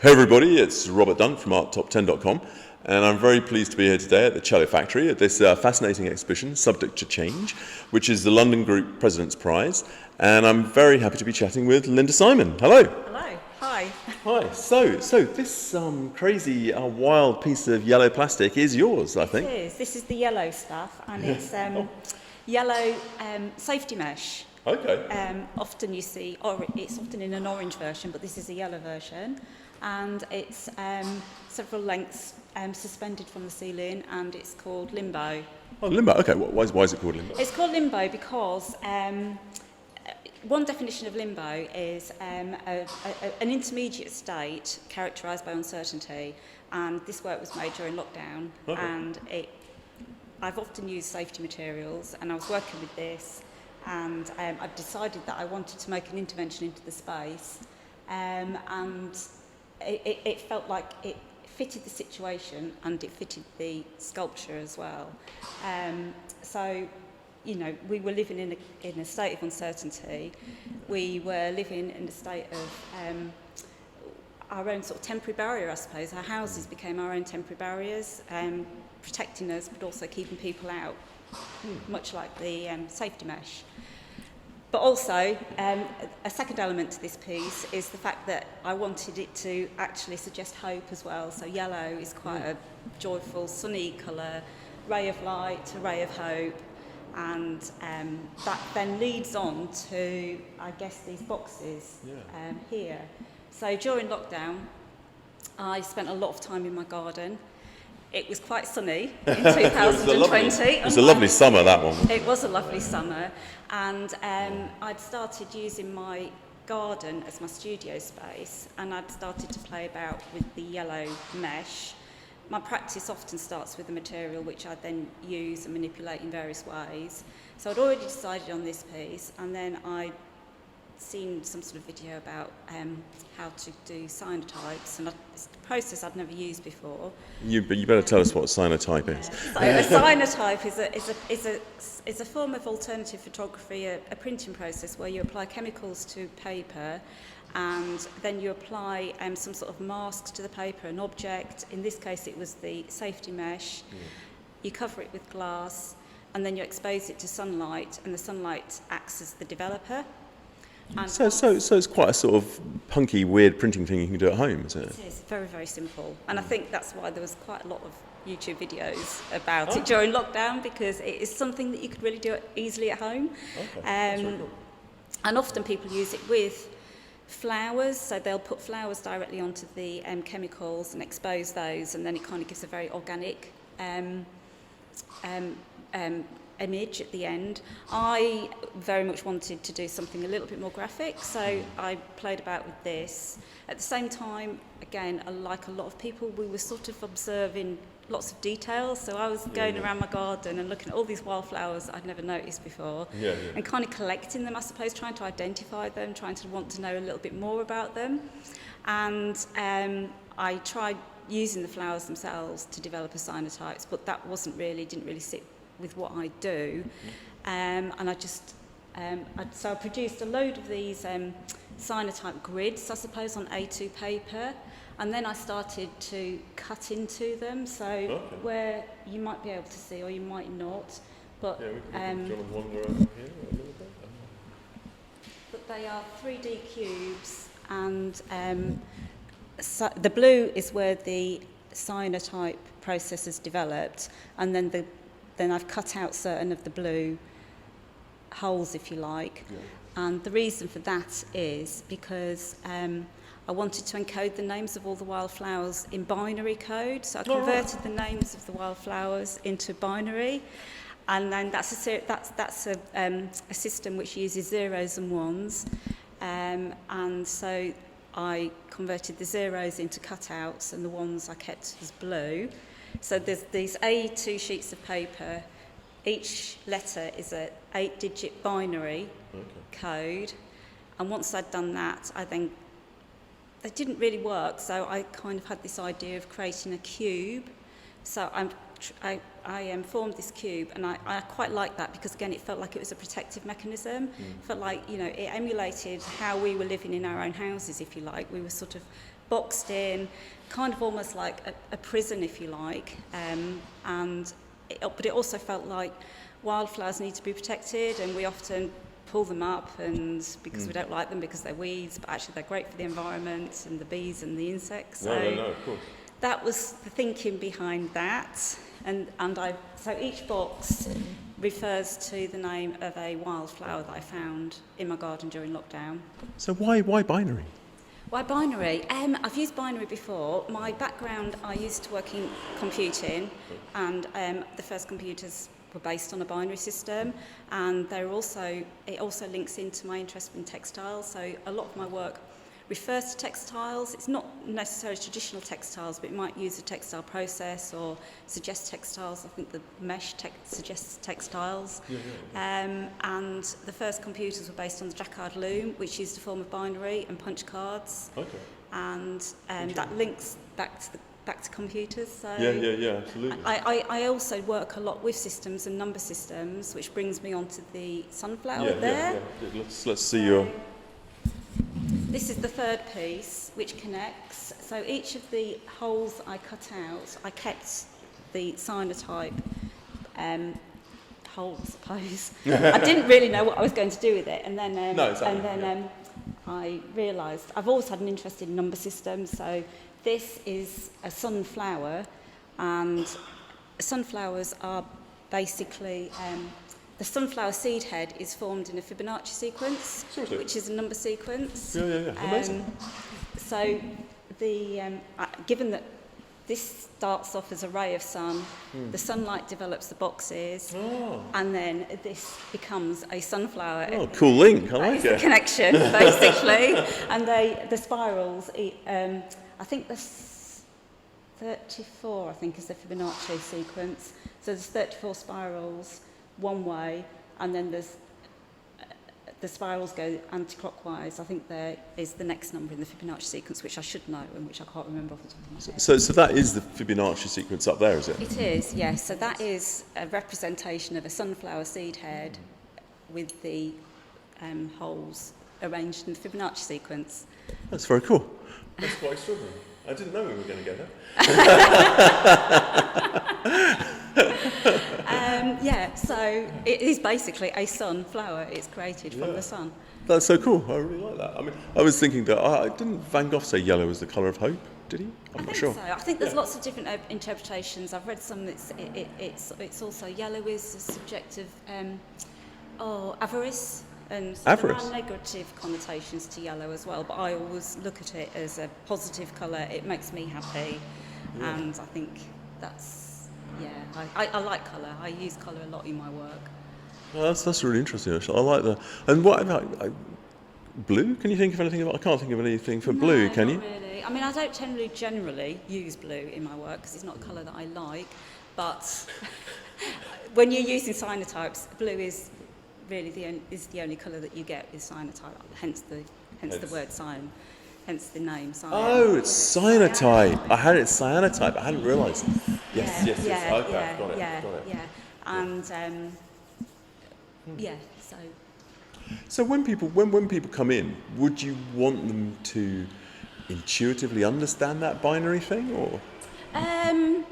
Hey everybody, it's Robert Dunt from ArtTop10.com, and I'm very pleased to be here today at the Cello Factory at this fascinating exhibition, Subject to Change, which is the London Group President's Prize, and I'm very happy to be chatting with Linda Simon. Hello. Hello. Hi. Hi. So this crazy, wild piece of yellow plastic is yours, I think. It is. This is the yellow stuff, and it's yellow safety mesh. Okay. Often you see, or it's often in an orange version, but this is a yellow version, and it's several lengths suspended from the ceiling, and it's called limbo. Oh, limbo. Okay. Why is it called limbo? It's called limbo because one definition of limbo is an intermediate state characterised by uncertainty, and this work was made during lockdown, and I've often used safety materials, and I was working with this, and I've decided that I wanted to make an intervention into the space, and it felt like it fitted the situation and it fitted the sculpture as well. So, you know, we were living in a state of uncertainty. We were living in a state of our own sort of temporary barrier, I suppose. Our houses became our own temporary barriers, protecting us but also keeping people out, much like the safety mesh. But also, a second element to this piece is the fact that I wanted it to actually suggest hope as well. So yellow is quite a joyful, sunny colour, ray of light, a ray of hope. And that then leads on to, I guess, these boxes here. So during lockdown, I spent a lot of time in my garden. It was quite sunny in 2020. It was a lovely summer, that one. It was a lovely summer, and I'd started using my garden as my studio space, and I'd started to play about with the yellow mesh. My practice often starts with the material which I then use and manipulate in various ways. So I'd already decided on this piece, and then I'd seen some sort of video about how to do cyanotypes, and it's a process I'd never used before. You better tell us what a cyanotype is. So a cyanotype is a form of alternative photography, a printing process where you apply chemicals to paper, and then you apply some sort of mask to the paper, an object. In this case, it was the safety mesh. You cover it with glass, and then you expose it to sunlight, and the sunlight acts as the developer. And So it's quite a sort of punky, weird printing thing you can do at home, isn't it? It is very, very simple. And I think that's why there was quite a lot of YouTube videos about it during lockdown, because it is something that you could really do easily at home. Okay. That's very cool. And often people use it with flowers, so they'll put flowers directly onto the chemicals and expose those, and then it kind of gives a very organic image at the end. I very much wanted to do something a little bit more graphic, so I played about with this. At the same time, again, like a lot of people, we were sort of observing lots of details, so I was going around my garden and looking at all these wildflowers I'd never noticed before, and kind of collecting them, I suppose, trying to identify them, trying to want to know a little bit more about them. And I tried using the flowers themselves to develop a cyanotypes, but that didn't really sit with what I do, and so I produced a load of these cyanotype grids, I suppose, on A2 paper, and then I started to cut into them, so where you might be able to see or you might not, but We can wander over here a little bit. But they are 3D cubes, and so the blue is where the cyanotype process is developed, and then I've cut out certain of the blue holes, if you like. And the reason for that is because I wanted to encode the names of all the wildflowers in binary code. So I converted the names of the wildflowers into binary. And then that's a system which uses zeros and ones. And so I converted the zeros into cutouts, and the ones I kept as blue. So there's these A2 sheets of paper. Each letter is a 8-digit binary code. And once I'd done that, they didn't really work. So I kind of had this idea of creating a cube. So I formed this cube, and I quite liked that because, again, it felt like it was a protective mechanism. It felt like, you know, it emulated how we were living in our own houses, if you like. We were sort of boxed in, kind of almost like a prison, if you like. But it also felt like wildflowers need to be protected, and we often pull them up, and because we don't like them because they're weeds, but actually they're great for the environment and the bees and the insects. So No, of course. that was the thinking behind that, so each box refers to the name of a wildflower that I found in my garden during lockdown. So why binary? Why binary? I've used binary before. My background, I used to work in computing, and the first computers were based on a binary system, and it also links into my interest in textiles. So a lot of my work refers to textiles. It's not necessarily traditional textiles, but it might use a textile process or suggest textiles. I think the mesh suggests textiles. And the first computers were based on the Jacquard loom, which used a form of binary and punch cards. Okay. And that links back to computers. So Absolutely. I also work a lot with systems and number systems, which brings me on to the sunflower there. Let's see your... This is the third piece, which connects. So each of the holes I cut out, I kept the cyanotype hole, I suppose. I didn't really know what I was going to do with it, and then I realised I've always had an interest in number systems. So this is a sunflower, and sunflowers are basically the sunflower seed head is formed in a Fibonacci sequence, which is a number sequence. Amazing. So given that this starts off as a ray of sun, the sunlight develops the boxes, and then this becomes a sunflower. Oh, cool link. I like it. It's the connection, basically. And the spirals, I think there's 34, I think, is the Fibonacci sequence. So there's 34 spirals one way, and then there's the spirals go anti-clockwise. I think there is the next number in the Fibonacci sequence, which I should know and which I can't remember off the top of my head. So that is the Fibonacci sequence up there, is it? It is, yes. So that is a representation of a sunflower seed head with the holes arranged in the Fibonacci sequence. That's very cool. That's quite extraordinary. I didn't know we were going to get that. So it is basically a sunflower. It's created from the sun. That's so cool. I really like that. I mean, I was thinking that didn't Van Gogh say yellow was the colour of hope? Did he? I'm not sure. So. I think there's lots of different interpretations. I've read some that's it's also yellow is a subject of avarice. And so there are negative connotations to yellow as well, but I always look at it as a positive colour. It makes me happy, and I think that's, I like colour. I use colour a lot in my work. Well, that's really interesting, actually. I like that. And what about blue? Can you think of anything about? I can't think of anything for blue, can you? Not really. I mean, I don't generally use blue in my work because it's not a colour that I like, but when you're using cyanotypes, blue is really the only colour that you get with cyanotype, hence the word cyan, hence the name cyan. Oh, it's cyanotype. I had it cyanotype. I hadn't realised. Yes. Okay, got it. And so. So when people come in, would you want them to intuitively understand that binary thing, or? I'd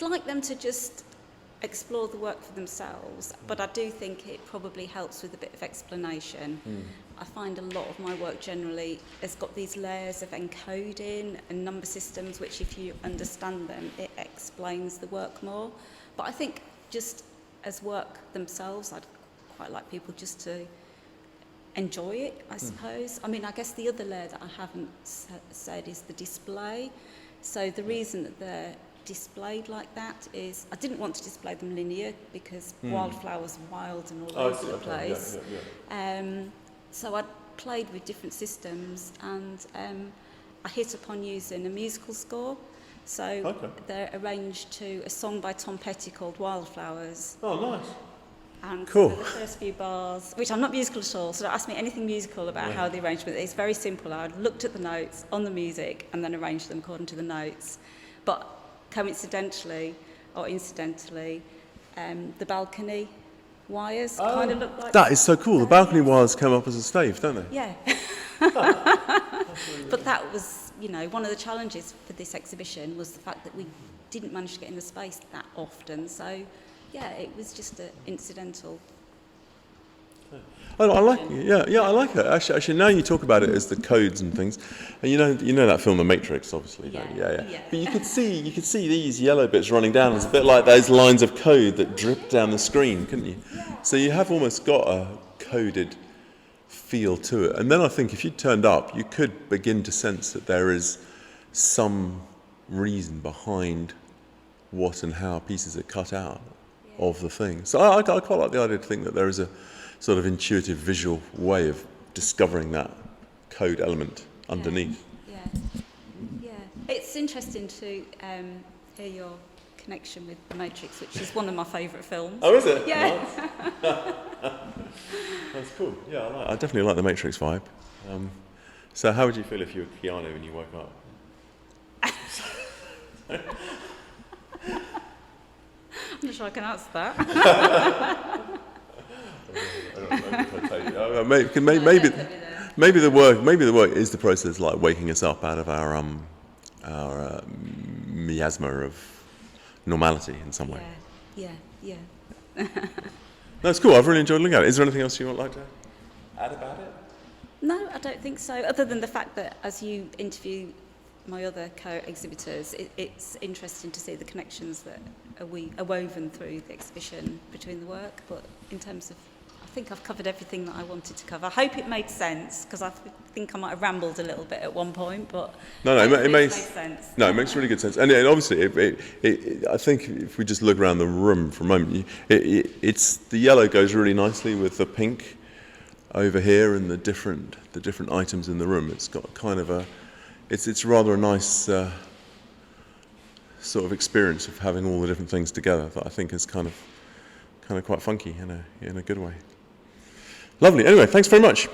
like them to just explore the work for themselves, but I do think it probably helps with a bit of explanation. I find a lot of my work generally has got these layers of encoding and number systems, which if you understand them, it explains the work more. But I think just as work themselves, I'd quite like people just to enjoy it, I suppose. I mean, I guess the other layer that I haven't said is the display. So the reason that they're displayed like that is I didn't want to display them linear because wildflowers are wild and all over the place. So I played with different systems, and I hit upon using a musical score. So they're arranged to a song by Tom Petty called Wildflowers. Oh, nice. And cool. So the first few bars, which I'm not musical at all, so don't ask me anything musical about how the arrangement is. Very simple. I looked at the notes on the music and then arranged them according to the notes. But coincidentally or incidentally, the balcony wires kind of look like that. Is so cool. The balcony wires come up as a stave, don't they? Yeah. But that was, one of the challenges for this exhibition was the fact that we didn't manage to get in the space that often. So, yeah, it was just incidental. I like it. Yeah, I like it. Actually, now you talk about it as the codes and things, and you know that film, The Matrix, obviously. Don't you? Yeah. But you could see these yellow bits running down. It's a bit like those lines of code that drip down the screen, couldn't you? Yeah. So you have almost got a coded feel to it. And then I think if you turned up, you could begin to sense that there is some reason behind what and how pieces are cut out of the thing. So I quite like the idea to think that there is a sort of intuitive visual way of discovering that code element underneath. Yeah. It's interesting to hear your connection with The Matrix, which is one of my favourite films. Oh, is it? Yeah. That's cool. Yeah, I definitely like the Matrix vibe. So how would you feel if you were Keanu when you woke up? I'm not sure I can answer that. Maybe the work is the process, like waking us up out of our miasma of normality in some way. Yeah. That's cool. I've really enjoyed looking at it. Is there anything else you would like to add about it? No, I don't think so. Other than the fact that as you interview my other co-exhibitors, it's interesting to see the connections that are woven through the exhibition between the work. But in terms of, I think I've covered everything that I wanted to cover. I hope it made sense, because I think I might have rambled a little bit at one point, but no, it makes sense. No, it makes really good sense. And obviously, I think if we just look around the room for a moment, it's the yellow goes really nicely with the pink over here and the different items in the room. It's got kind of it's rather a nice sort of experience of having all the different things together that I think is kind of quite funky in a good way. Lovely. Anyway, thanks very much.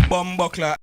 Bumbuckler.